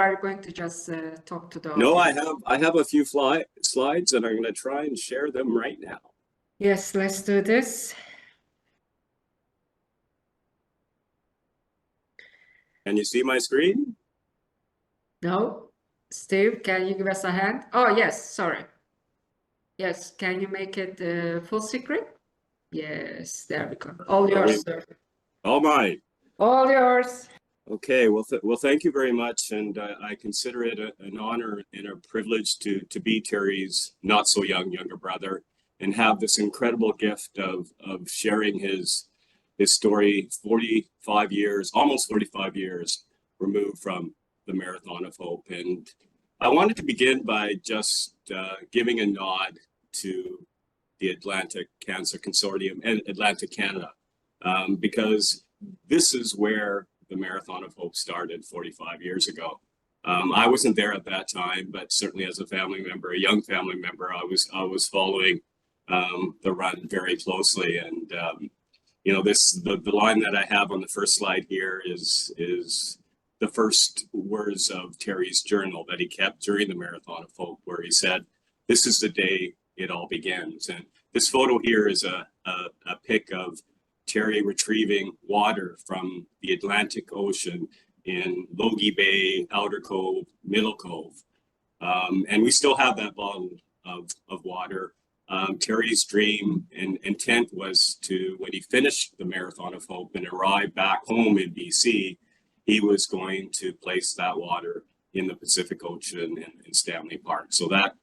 are you going to just talk to the No, audience? I have a few slides, and I'm going to try and share them right now. Yes, let's do this. Can you see my screen? No, Steve, can you give us a hand? Oh, yes, sorry. Yes, can you make it full screen? Yes, there we go. All yours, sir. All mine. All yours. Okay, well, thank you very much, and I consider it an honor and a privilege to be Terry's not so younger brother, and have this incredible gift of sharing his story. 45 years, almost 45 years removed from the Marathon of Hope, and I wanted to begin by just giving a nod to the Atlantic Cancer Consortium and Atlantic Canada, because this is where the Marathon of Hope started 45 years ago. I wasn't there at that time, but certainly as a family member, a young family member, I was following the run very closely. And you know, the line that I have on the first slide here is the first words of Terry's journal that he kept during the Marathon of Hope, where he said, "This is the day it all begins." And this photo here is a pic of Terry retrieving water from the Atlantic Ocean in Logie Bay, Outer Cove, Middle Cove. And we still have that bottle of water. Terry's dream and intent was to, when he finished the Marathon of Hope and arrived back home in BC, he was going to place that water in the Pacific Ocean in Stanley Park. So that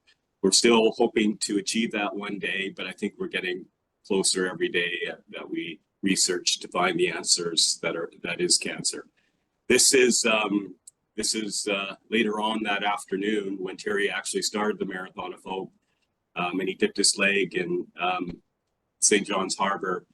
we're still hoping to achieve that one day, but I think we're getting closer every day that we research to find the answers that is cancer. This is later on that afternoon when Terry actually started the Marathon of Hope, and he dipped his leg in St. John's Harbor,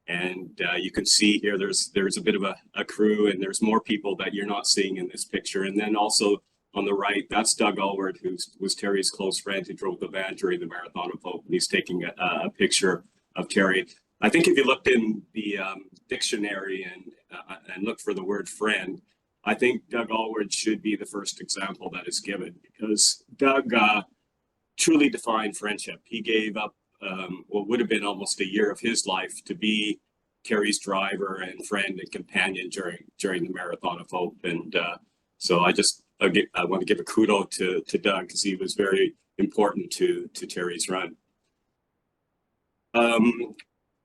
and you can see here there's a bit of a crew, and there's more people that you're not seeing in this picture. And then also on the right, that's Doug Allward, who was Terry's close friend who drove the van during the Marathon of Hope, and he's taking a picture of Terry. I think if you looked in the dictionary and looked for the word friend, I think Doug Allward should be the first example that is given, because Doug truly defined friendship. He gave up what would have been almost a year of his life to be Terry's driver and friend and companion during the Marathon of Hope. And so I want to give a kudo to Doug, because he was very important to Terry's run.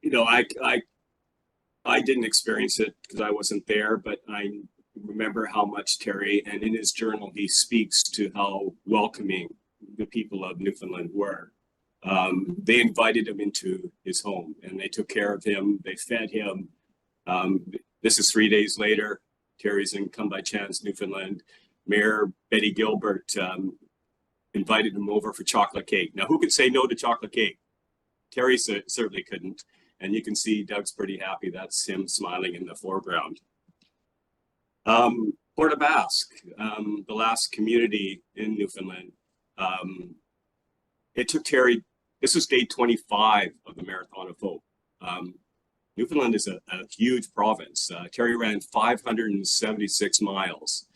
You know, I didn't experience it because I wasn't there, but I remember how much Terry, and in his journal, he speaks to how welcoming the people of Newfoundland were. They invited him into his home, and they took care of him. They fed him. This is 3 days later. Terry's in Come By Chance, Newfoundland. Mayor Betty Gilbert invited him over for chocolate cake. Now, who could say no to chocolate cake? Terry certainly couldn't. And you can see Doug's pretty happy. That's him smiling in the foreground. Port aux Basques, the last community in Newfoundland. It took Terry, this was day 25 of the Marathon of Hope. Newfoundland is a huge province. Terry ran 576 miles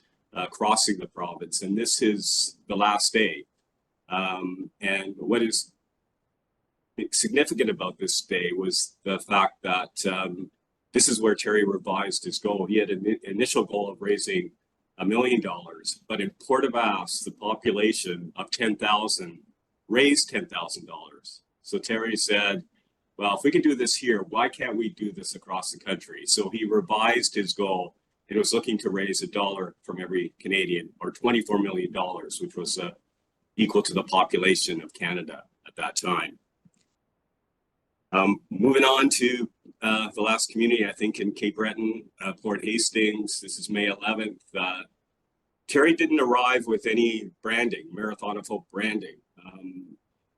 crossing the province, and this is the last day. And what is significant about this day was the fact that this is where Terry revised his goal. He had an initial goal of raising $1 million, but in Port aux Basques, the population of 10,000 raised $10,000. So Terry said, well, if we can do this here, why can't we do this across the country? So he revised his goal. It was looking to raise $1 from every Canadian, or $24 million, which was equal to the population of Canada at that time. Moving on to the last community, I think in Cape Breton, Port Hastings. This is May 11th. Terry didn't arrive with any branding, Marathon of Hope branding.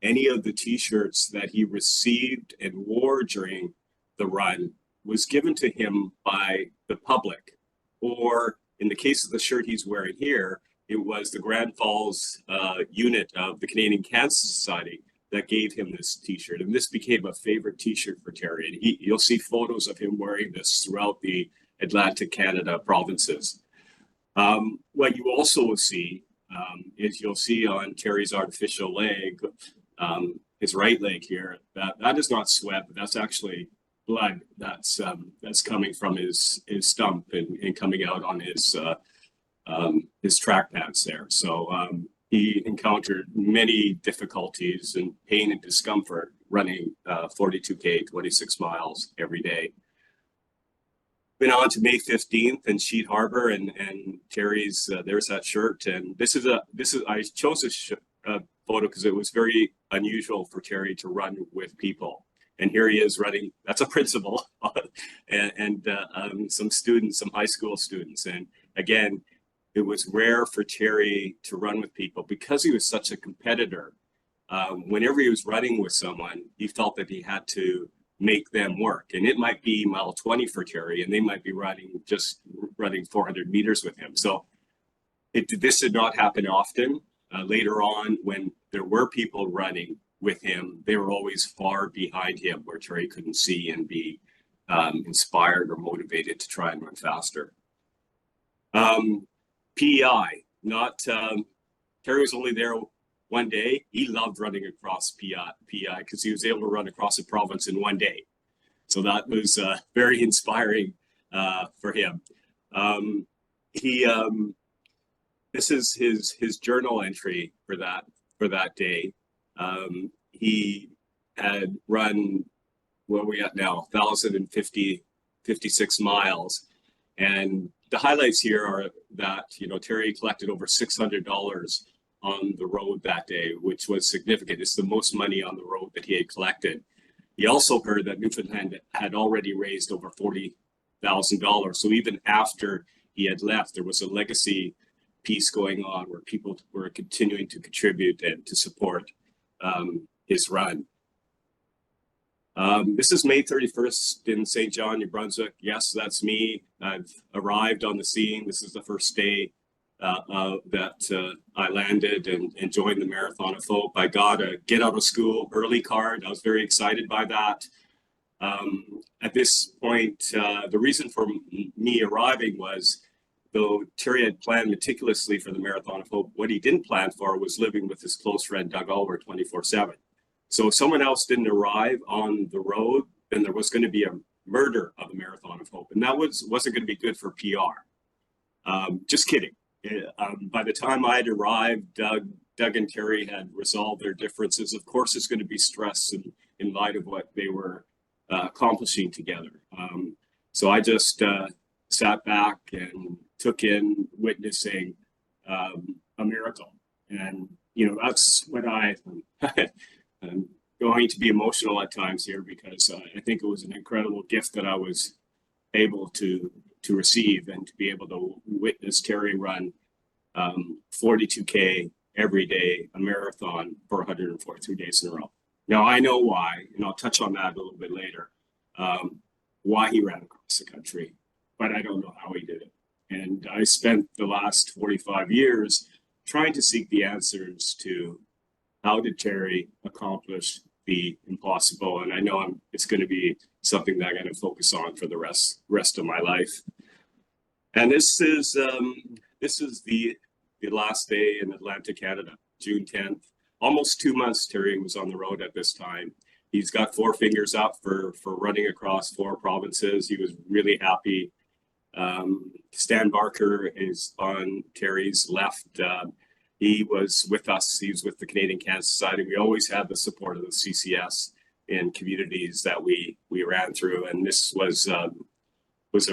Any of the t-shirts that he received and wore during the run was given to him by the public. Or in the case of the shirt he's wearing here, it was the Grand Falls unit of the Canadian Cancer Society that gave him this t-shirt. And this became a favorite t-shirt for Terry. And you'll see photos of him wearing this throughout the Atlantic Canada provinces. What you also will see is you'll see on Terry's artificial leg, his right leg here, that is not sweat, but that's actually blood that's coming from his stump and coming out on his track pads there. So he encountered many difficulties and pain and discomfort running 42K, 26 miles every day. Went on to May 15th in Sheet Harbor, and Terry's there's that shirt, and this is I chose this photo because it was very unusual for Terry to run with people, and here he is running. That's a principal and some students, some high school students, and again, it was rare for Terry to run with people because he was such a competitor. Whenever he was running with someone, he felt that he had to make them work. And it might be mile 20 for Terry, and they might be just running 400 meters with him. So this did not happen often. Later on, when there were people running with him, they were always far behind him where Terry couldn't see and be inspired or motivated to try and run faster. PEI, Terry was only there one day. He loved running across PEI because he was able to run across the province in one day. So that was very inspiring for him. This is his journal entry for that day. He had run, where are we at now, 1,056 miles. And the highlights here are that, Terry collected over $600 on the road that day, which was significant. It's the most money on the road that he had collected. He also heard that Newfoundland had already raised over $40,000. So even after he had left, there was a legacy piece going on where people were continuing to contribute and to support his run. This is May 31st in St. John, New Brunswick. Yes, that's me. I've arrived on the scene. This is the first day that I landed and joined the Marathon of Hope. I got a get out of school early card. I was very excited by that. At this point, the reason for me arriving was, though Terry had planned meticulously for the Marathon of Hope, what he didn't plan for was living with his close friend Doug Oliver 24/7. So if someone else didn't arrive on the road, then there was going to be a murder of the Marathon of Hope, and that wasn't going to be good for PR. Just kidding. By the time I'd arrived, Doug and Terry had resolved their differences. Of course, it's going to be stress in light of what they were accomplishing together. So I just sat back and took in witnessing a miracle. And, that's what I'm going to be emotional at times here because I think it was an incredible gift that I was able to receive and to be able to witness Terry run 42K every day, a marathon for 143 days in a row. Now, I know why, and I'll touch on that a little bit later, why he ran across the country, but I don't know how he did it. And I spent the last 45 years trying to seek the answers to how did Terry accomplish the impossible? And I know it's going to be something that I'm going to focus on for the rest of my life. And this is the last day in Atlantic, Canada, June 10th. Almost 2 months Terry was on the road at this time. He's got 4 fingers up for running across 4 provinces. He was really happy. Stan Barker is on Terry's left. He was with us. He was with the Canadian Cancer Society. We always had the support of the CCS in communities that we ran through, and this was a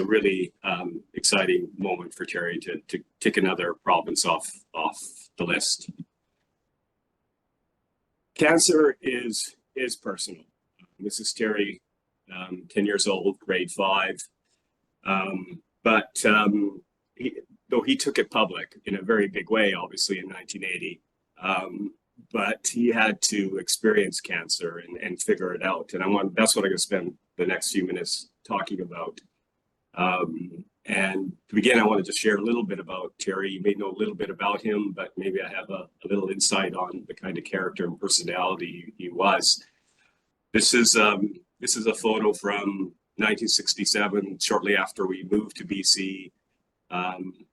really exciting moment for Terry to tick another province off the list. Cancer is personal. This is Terry, 10 years old, grade 5. Though he took it public in a very big way, obviously in 1980, but he had to experience cancer and figure it out. And that's what I'm going to spend the next few minutes talking about. And to begin, I wanted to share a little bit about Terry. You may know a little bit about him, but maybe I have a little insight on the kind of character and personality he was. This is a photo from 1967, shortly after we moved to BC.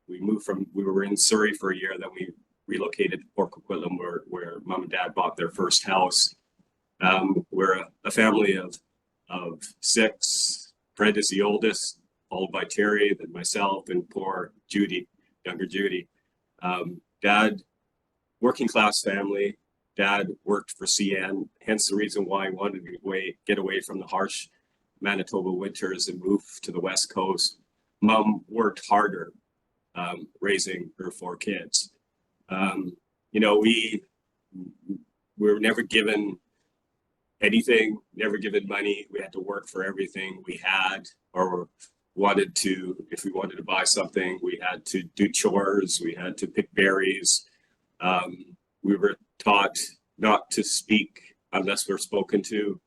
We were in Surrey for a year, then we relocated to Port Coquitlam, where mom and dad bought their first house. We're a family of six. Fred is the oldest, followed by Terry, then myself, and poor Judy, younger Judy. Dad, working class family. Dad worked for CN, hence the reason why he wanted to get away from the harsh Manitoba winters and move to the West Coast. Mom worked harder, raising her four kids. You know, we were never given anything, never given money. We had to work for everything we had or wanted to. If we wanted to buy something, we had to do chores, we had to pick berries. We were taught not to speak unless we're spoken to.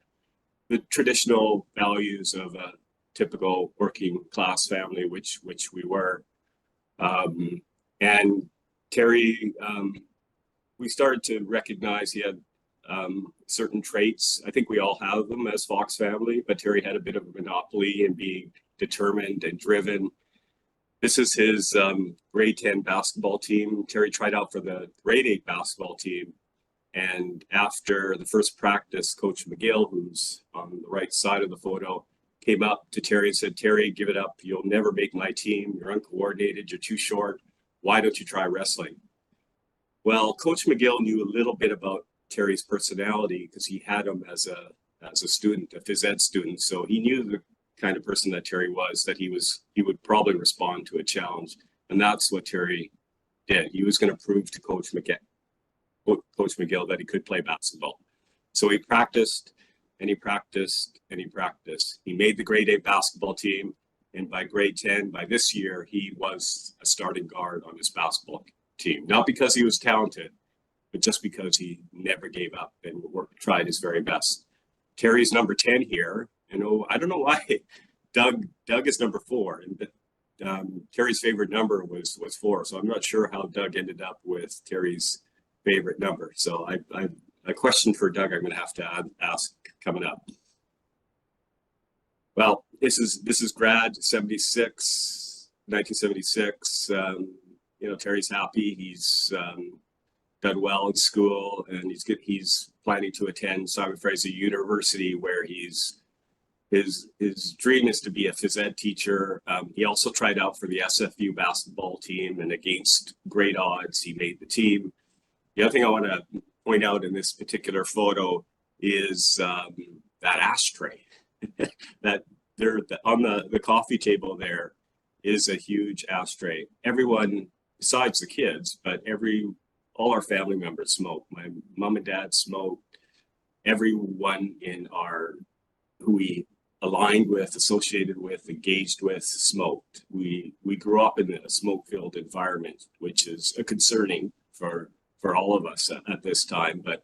The traditional values of a typical working class family, which we were. And Terry, we started to recognize he had certain traits. I think we all have them as Fox family, but Terry had a bit of a monopoly in being determined and driven. This is his grade 10 basketball team. Terry tried out for the grade 8 basketball team. And after the first practice, Coach McGill, who's on the right side of the photo, came up to Terry and said, "Terry, give it up. You'll never make my team. You're uncoordinated. You're too short. Why don't you try wrestling?" Well, Coach McGill knew a little bit about Terry's personality because he had him as a student, a phys ed student. So he knew the kind of person that Terry was, that he would probably respond to a challenge. And that's what Terry did. He was going to prove to Coach McGill that he could play basketball. So he practiced and he practiced and he practiced. He made the grade 8 basketball team. And by grade 10, by this year, he was a starting guard on his basketball team. Not because he was talented, but just because he never gave up and tried his very best. Terry's number 10 here. And I don't know why Doug is number 4. And Terry's favorite number was 4. So I'm not sure how Doug ended up with Terry's favorite number. So a question for Doug I'm going to have to ask coming up. Well, this is grad 1976. You know, Terry's happy. He's done well in school, and he's planning to attend Simon Fraser University, where his dream is to be a phys ed teacher. He also tried out for the SFU basketball team, and against great odds, he made the team. The other thing I want to point out in this particular photo is that ashtray. That there on the coffee table there is a huge ashtray. Everyone besides the kids, but all our family members smoke. My mom and dad smoked. Everyone who we aligned with, associated with, engaged with, smoked. We grew up in a smoke-filled environment, which is concerning for all of us at this time. But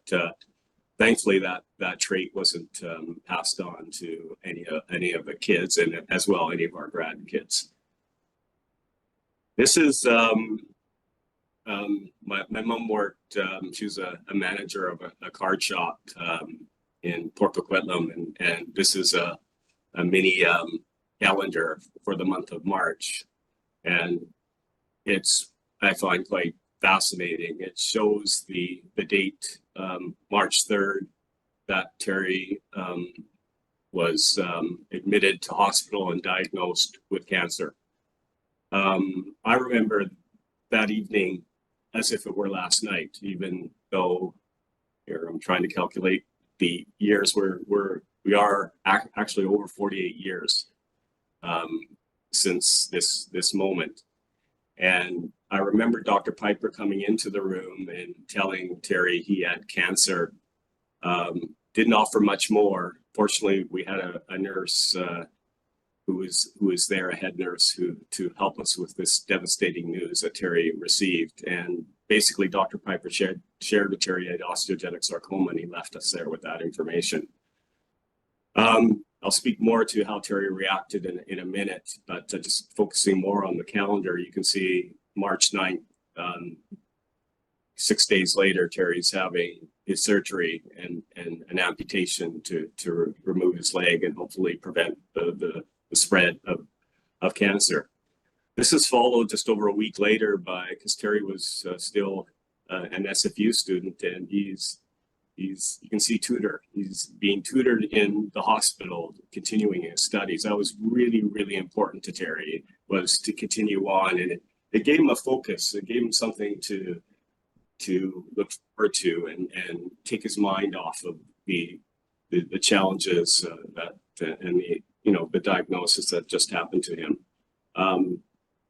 thankfully, that trait wasn't passed on to any of the kids, and as well any of our grandkids. This is my mom worked. She was a manager of a card shop in Port Coquitlam, and this is a mini calendar for the month of March, and I find quite fascinating. It shows the date, March 3rd, that Terry was admitted to hospital and diagnosed with cancer. I remember that evening as if it were last night, even though here I'm trying to calculate the years we are actually over 48 years since this moment. And I remember Dr. Piper coming into the room and telling Terry he had cancer. Didn't offer much more. Fortunately, we had a nurse who was there, a head nurse, to help us with this devastating news that Terry received. And basically, Dr. Piper shared with Terry had osteogenic sarcoma, and he left us there with that information. I'll speak more to how Terry reacted in a minute, but just focusing more on the calendar, you can see March 9th, 6 days later, Terry's having his surgery and an amputation to remove his leg and hopefully prevent the spread of cancer. This is followed just over a week later by, because Terry was still an SFU student, and he's you can see tutor. He's being tutored in the hospital, continuing his studies. That was really, really important to Terry, was to continue on, and it gave him a focus. It gave him something to look forward to and take his mind off of the challenges and the diagnosis that just happened to him.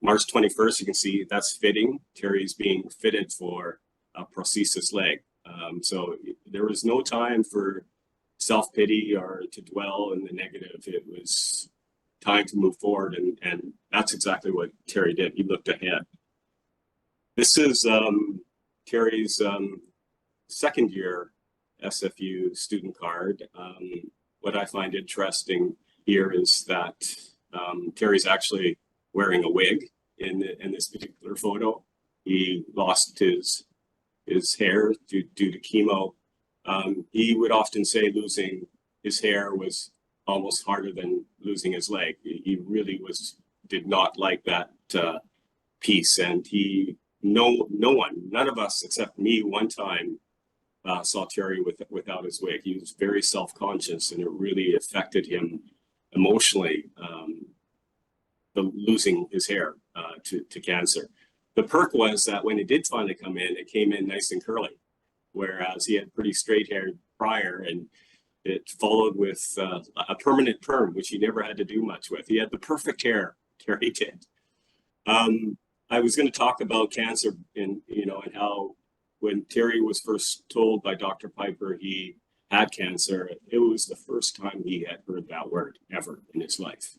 March 21st, you can see that's fitting. Terry's being fitted for a prosthesis leg. So there was no time for self-pity or to dwell in the negative. It was time to move forward, and that's exactly what Terry did. He looked ahead. This is Terry's second year SFU student card. What I find interesting here is that Terry's actually wearing a wig in this particular photo. He lost his hair due to chemo. He would often say losing his hair was almost harder than losing his leg. He really did not like that piece, and none of us except me one time saw Terry without his wig. He was very self-conscious, and it really affected him emotionally, losing his hair to cancer. The perk was that when it did finally come in, it came in nice and curly, whereas he had pretty straight hair prior, and it followed with a permanent perm, which he never had to do much with. He had the perfect hair, Terry did. I was going to talk about cancer and how when Terry was first told by Dr. Piper he had cancer, it was the first time he had heard that word ever in his life.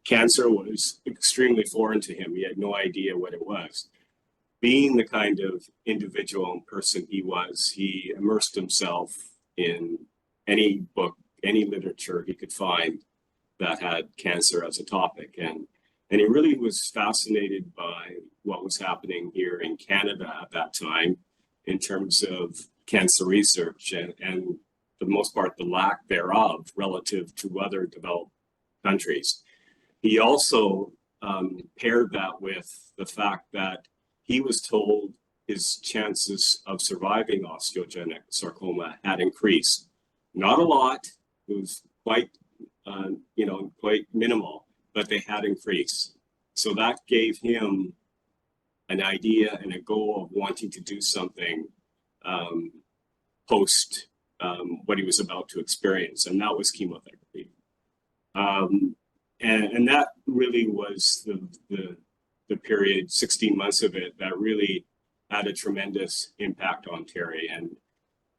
Cancer was extremely foreign to him. He had no idea what it was. Being the kind of individual and person he was, he immersed himself in any book, any literature he could find that had cancer as a topic. And he really was fascinated by what was happening here in Canada at that time in terms of cancer research and for the most part, the lack thereof relative to other developed countries. He also paired that with the fact that he was told his chances of surviving osteogenic sarcoma had increased. Not a lot, it was quite minimal, but they had increased. So that gave him an idea and a goal of wanting to do something post what he was about to experience, and that was chemotherapy. And that really was the period, 16 months of it, that really had a tremendous impact on Terry. And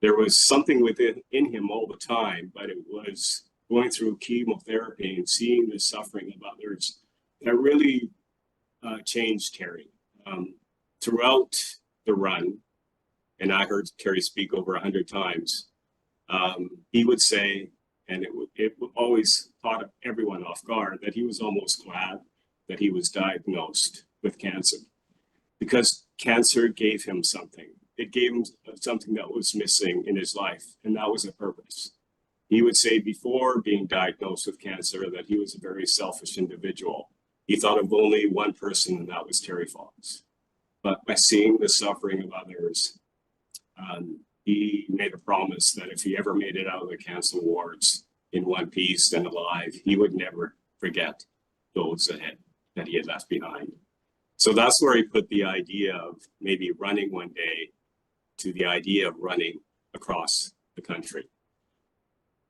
there was something within him all the time, but it was going through chemotherapy and seeing the suffering of others that really changed Terry. Throughout the run, and I heard Terry speak over 100 times, he would say, and it always caught everyone off guard, that he was almost glad that he was diagnosed with cancer, because cancer gave him something. It gave him something that was missing in his life, and that was a purpose. He would say before being diagnosed with cancer that he was a very selfish individual. He thought of only one person, and that was Terry Fox. But by seeing the suffering of others, he made a promise that if he ever made it out of the cancer wards in one piece and alive, he would never forget those that he had left behind. So that's where he put the idea of maybe running one day to the idea of running across the country.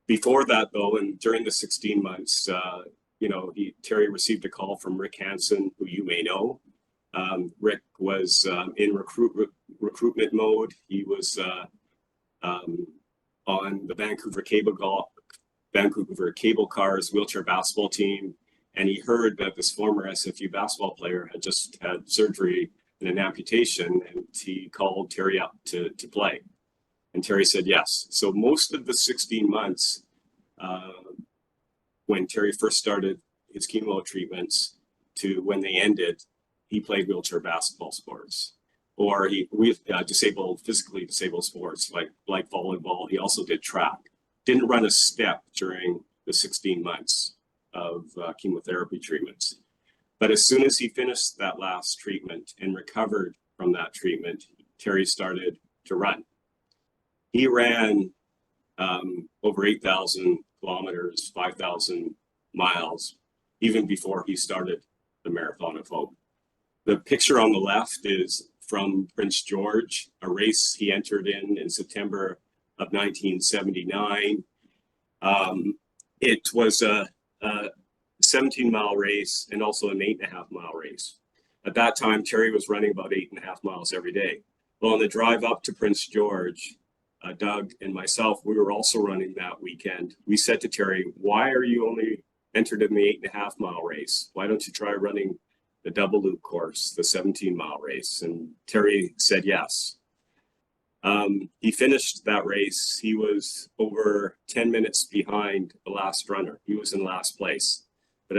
Before that, though, and during the 16 months, Terry received a call from Rick Hansen, who you may know. Rick was in recruitment mode. He was on the Vancouver Cable Cars wheelchair basketball team, and he heard that this former SFU basketball player had just had surgery and an amputation, and he called Terry up to play. And Terry said yes. So most of the 16 months, when Terry first started his chemo treatments to when they ended, he played wheelchair basketball sports, or physically disabled sports like volleyball. He also did track. Didn't run a step during the 16 months of chemotherapy treatments. But as soon as he finished that last treatment and recovered from that treatment, Terry started to run. He ran over 8,000 kilometers, 5,000 miles, even before he started the Marathon of Hope. The picture on the left is from Prince George, a race he entered in September of 1979. It was a 17-mile race and also an 8.5-mile race. At that time, Terry was running about 8.5 miles every day. Well, on the drive up to Prince George, Doug and myself, we were also running that weekend. We said to Terry, why are you only entered in the 8.5-mile race? Why don't you try running the double loop course, the 17-mile race? And Terry said yes. He finished that race. He was over 10 minutes behind the last runner. He was in last place. But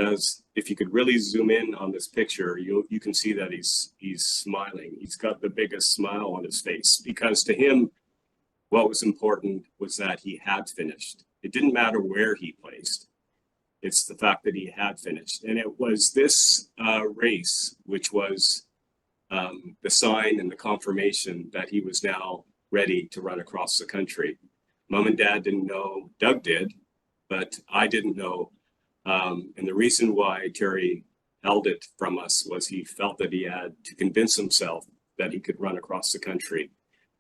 if you could really zoom in on this picture, you can see that he's smiling. He's got the biggest smile on his face, because to him, what was important was that he had finished. It didn't matter where he placed. It's the fact that he had finished. And it was this race, which was the sign and the confirmation that he was now ready to run across the country. Mom and Dad didn't know, Doug did, but I didn't know. And the reason why Terry held it from us was he felt that he had to convince himself that he could run across the country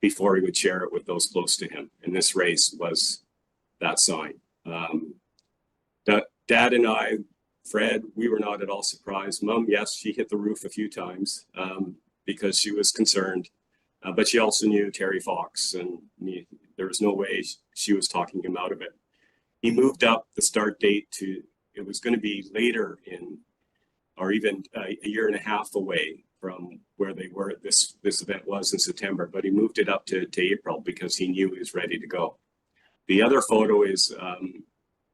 before he would share it with those close to him. And this race was that sign. Dad and I, Fred, we were not at all surprised. Mom, yes, she hit the roof a few times because she was concerned, but she also knew Terry Fox, and there was no way she was talking him out of it. He moved up the start date to, it was going to be later in, or even a year and a half away from where they were. This event was in September, but he moved it up to April because he knew he was ready to go. The other photo is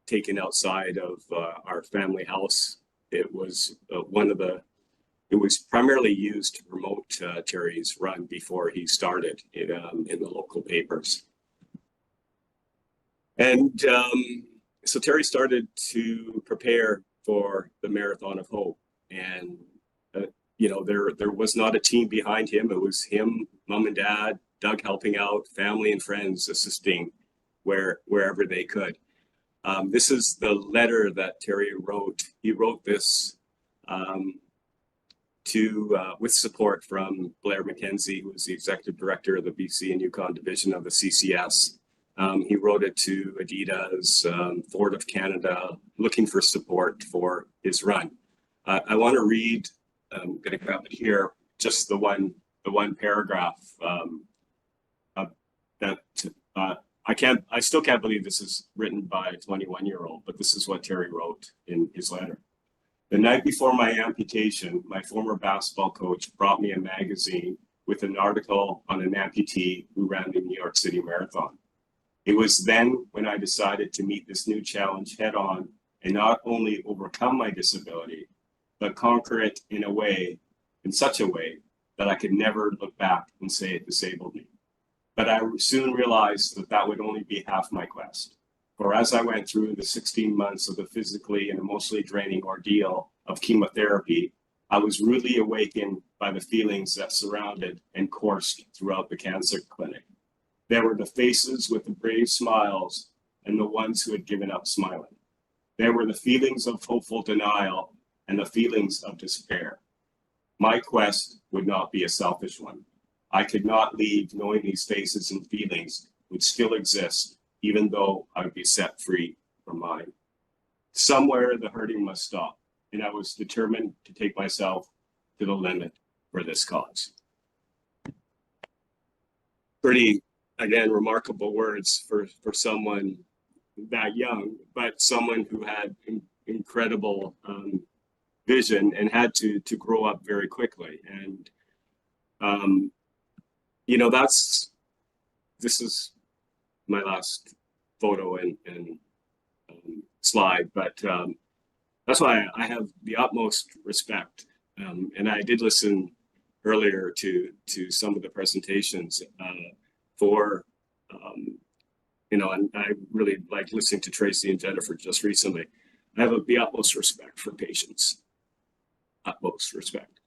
taken outside of our family house. It was it was primarily used to promote Terry's run before he started it in the local papers. And so Terry started to prepare for the Marathon of Hope. And, you know, there was not a team behind him. It was him, Mom and Dad, Doug helping out, family and friends assisting wherever they could. This is the letter that Terry wrote. He wrote this with support from Blair McKenzie, who was the executive director of the BC and Yukon division of the CCS. He wrote it to Adidas, Ford of Canada, looking for support for his run. I want to read, I'm going to grab it here, just the one paragraph that I still can't believe this is written by a 21-year-old, but this is what Terry wrote in his letter. The night before my amputation, my former basketball coach brought me a magazine with an article on an amputee who ran the New York City Marathon. It was then when I decided to meet this new challenge head on and not only overcome my disability, but conquer it in such a way that I could never look back and say it disabled me. But I soon realized that that would only be half my quest. For as I went through the 16 months of the physically and emotionally draining ordeal of chemotherapy, I was rudely awakened by the feelings that surrounded and coursed throughout the cancer clinic. There were the faces with the brave smiles and the ones who had given up smiling. There were the feelings of hopeful denial and the feelings of despair. My quest would not be a selfish one. I could not leave knowing these faces and feelings would still exist, even though I would be set free from mine. Somewhere the hurting must stop, and I was determined to take myself to the limit for this cause. Pretty, again, remarkable words for someone that young, but someone who had incredible vision and had to grow up very quickly. And you know, this is my last photo and slide, but that's why I have the utmost respect. And I did listen earlier to some of the presentations for, you know, and I really like listening to Tracy and Jennifer just recently. I have the utmost respect for patients. utmost respect.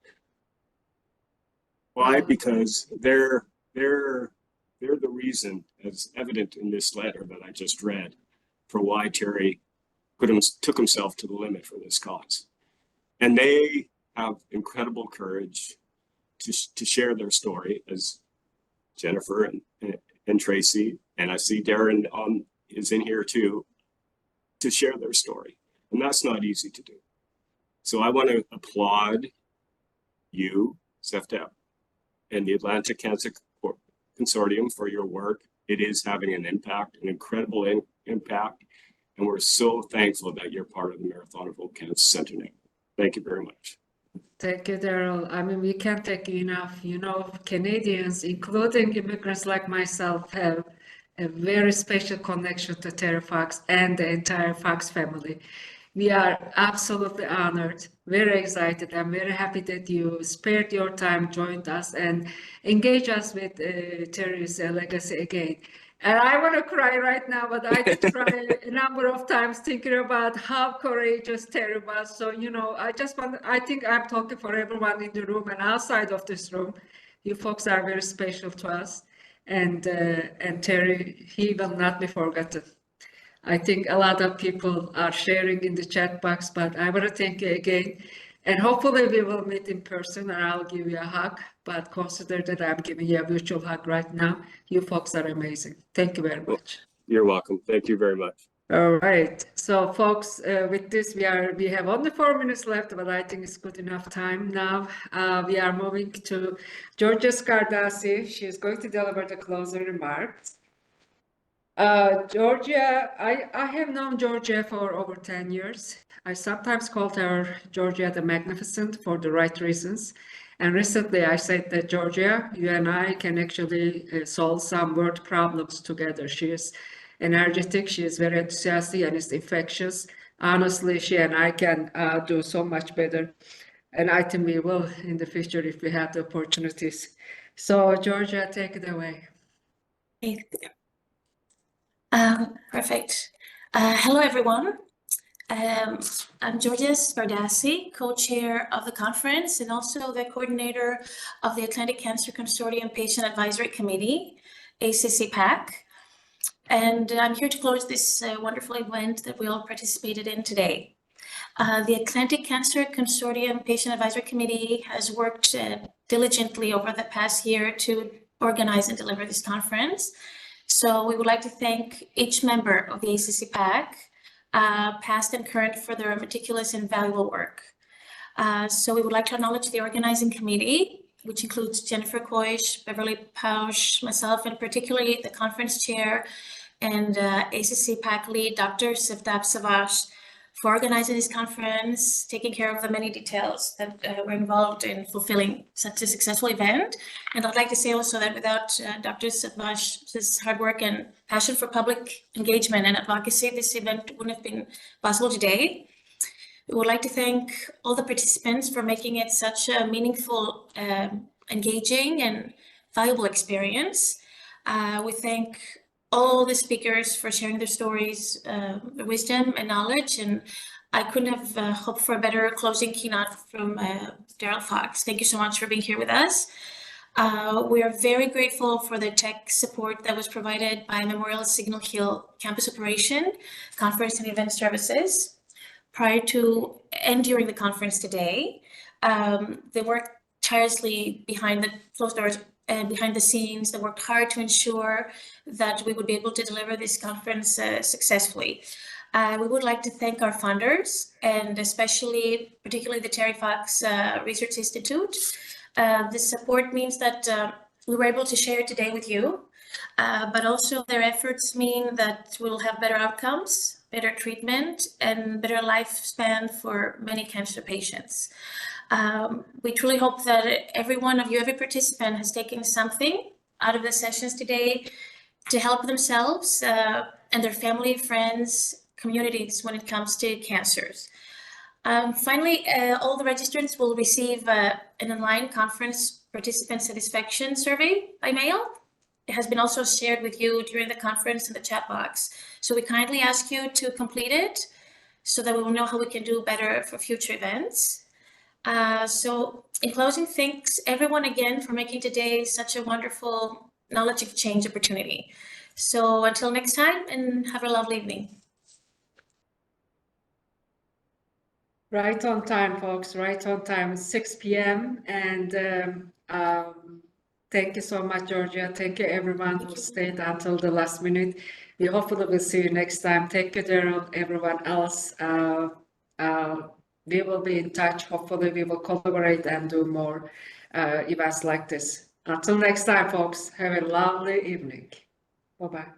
Why? Because they're the reason, as evident in this letter that I just read, for why Terry took himself to the limit for this cause. And they have incredible courage to share their story, as Jennifer and Tracy, and I see Darren is in here too, to share their story. And that's not easy to do. So I want to applaud you, SEFTEP, and the Atlantic Cancer Consortium for your work. It is having an impact, an incredible impact. And we're so thankful that you're part of the Marathon of Hope Cancer Center now. Thank you very much. Thank you, Darrell. I mean, we can't thank you enough. You know, Canadians, including immigrants like myself, have a very special connection to Terry Fox and the entire Fox family. We are absolutely honored, very excited. I'm very happy that you spared your time, joined us, and engaged us with Terry's legacy again. And I want to cry right now, but I did cry a number of times thinking about how courageous Terry was. So, you know, I think I'm talking for everyone in the room and outside of this room. You folks are very special to us. And Terry, he will not be forgotten. I think a lot of people are sharing in the chat box, but I want to thank you again. And hopefully we will meet in person and I'll give you a hug, but consider that I'm giving you a virtual hug right now. You folks are amazing. Thank you very much. You're welcome. Thank you very much. All right. So folks, with this, we have only 4 minutes left, but I think it's good enough time now. We are moving to Georgia SKARDASI. She is going to deliver the closing remarks. Georgia, I have known Georgia for over 10 years. I sometimes called her Georgia the Magnificent for the right reasons. And recently I said that Georgia, you and I can actually solve some world problems together. She is energetic, she is very enthusiastic and is infectious. Honestly, she and I can do so much better. And I think we will in the future if we have the opportunities. So Georgia, take it away. Perfect. Hello, everyone. I'm Georgia SKARDASI, co-chair of the conference and also the coordinator of the Atlantic Cancer Consortium Patient Advisory Committee, ACC-PAC. And I'm here to close this wonderful event that we all participated in today. The Atlantic Cancer Consortium Patient Advisory Committee has worked diligently over the past year to organize and deliver this conference. So we would like to thank each member of the ACC-PAC, past and current, for their meticulous and valuable work. So we would like to acknowledge the organizing committee, which includes Jennifer Koish, Beverly Pausch, myself, and particularly the conference chair and ACC-PAC lead, Dr. Sevtap Savash, for organizing this conference, taking care of the many details that were involved in fulfilling such a successful event. And I'd like to say also that without Dr. Savash's hard work and passion for public engagement and advocacy, this event wouldn't have been possible today. We would like to thank all the participants for making it such a meaningful, engaging, and valuable experience. We thank all the speakers for sharing their stories, their wisdom and knowledge, and I couldn't have hoped for a better closing keynote from Darrell FOX. Thank you so much for being here with us. We are very grateful for the tech support that was provided by Memorial Signal Hill Campus Operation, Conference and Event Services. Prior to and during the conference today, they worked tirelessly behind the closed doors and behind the scenes. They worked hard to ensure that we would be able to deliver this conference successfully. We would like to thank our funders, and particularly the Terry Fox Research Institute. This support means that we were able to share today with you, but also their efforts mean that we'll have better outcomes, better treatment, and better lifespan for many cancer patients. We truly hope that every one of you, every participant, has taken something out of the sessions today to help themselves and their family, friends, communities when it comes to cancers. Finally, all the registrants will receive an online conference participant satisfaction survey by mail. It has been also shared with you during the conference in the chat box. So we kindly ask you to complete it so that we will know how we can do better for future events. So in closing, thanks everyone again for making today such a wonderful knowledge exchange opportunity. So until next time, and have a lovely evening. Right on time, folks, right on time, 6 p.m. And thank you so much, Georgia. Thank you, everyone who stayed until the last minute. We hopefully will see you next time. Thank you, Darrell, everyone else. We will be in touch. Hopefully, we will collaborate and do more events like this. Until next time, folks, have a lovely evening. Bye-bye.